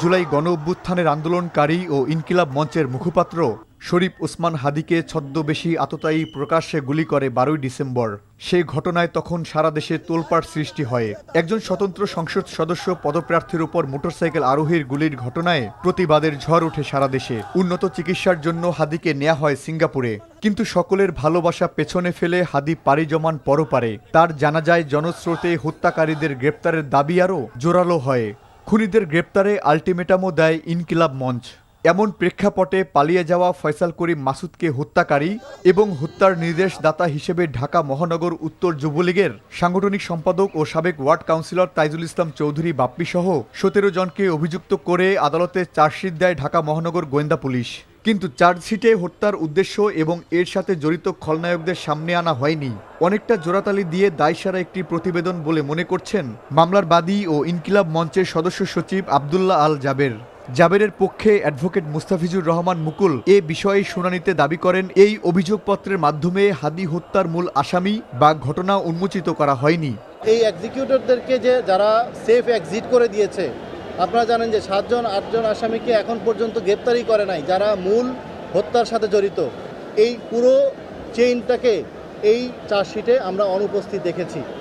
জুলাই গণঅভ্যুত্থানের আন্দোলনকারী ও ইনকিলাব মঞ্চের মুখপাত্র শরীফ ওসমান হাদীকে ছদ্মবেশী আততায়ী প্রকাশ্যে গুলি করে 12 ডিসেম্বর। সেই ঘটনায় তখন সারা দেশে তোলপাড় সৃষ্টি হয়। একজন স্বতন্ত্র সংসদ সদস্য পদপ্রার্থীর উপর মোটরসাইকেল আরোহীর গুলির ঘটনায় প্রতিবাদের ঝড় ওঠে সারা দেশে। উন্নত চিকিৎসার জন্য হাদীকে নেওয়া হয় সিঙ্গাপুরে। কিন্তু সকলের ভালোবাসা পেছনে ফেলে হাদী পাড়ি জমান পরপারে। তার জানাজায় জনস্রোতে হত্যাকারীদের গ্রেপ্তারের দাবি আরও জোরালো হয়। খুনিদের গ্রেপ্তারে আলটিমেটামও দেয় ইনকিলাব মঞ্চ। এমন প্রেক্ষাপটে পালিয়ে যাওয়া ফয়সাল করিম মাসুদকে হত্যাকারী এবং হত্যার নির্দেশদাতা হিসেবে ঢাকা মহানগর উত্তর যুবলীগের সাংগঠনিক সম্পাদক ও সাবেক ওয়ার্ড কাউন্সিলর তাইজুল ইসলাম চৌধুরী বাপ্পি সহ 17 জনকে অভিযুক্ত করে আদালতে চার্জশিট দেয় ঢাকা মহানগর গোয়েন্দা পুলিশ। কিন্তু চার্জশিটে হত্যার উদ্দেশ্য এবং এর সাথে জড়িত খলনায়কদের সামনে আনা হয়নি। অনেকটা জোড়াতালি দিয়ে দায়সারা একটি প্রতিবেদন বলে মনে করছেন মামলার বাদী ও ইনকিলাব মঞ্চের সদস্য সচিব আব্দুল্লাহ আল জাবের। জাবেরের পক্ষে অ্যাডভোকেট মুস্তাফিজুর রহমান মুকুল এ বিষয়ে শুনানিতে দাবি করেন, এই অভিযোগপত্রের মাধ্যমে হাদী হত্যার মূল আসামি বা ঘটনা উন্মোচিত করা হয়নি। এই এক্সিকিউটরদেরকে যারা সেফ এক্সিট করে দিয়েছে, আপনারা জানেন যে 7 জন 8 জন আসামিকে এখন পর্যন্ত গ্রেপ্তারই করে নাই, যারা মূল হত্যার সাথে জড়িত। এই পুরো চেইনটাকে এই চার্জশিটে আমরা অনুপস্থিত দেখেছি।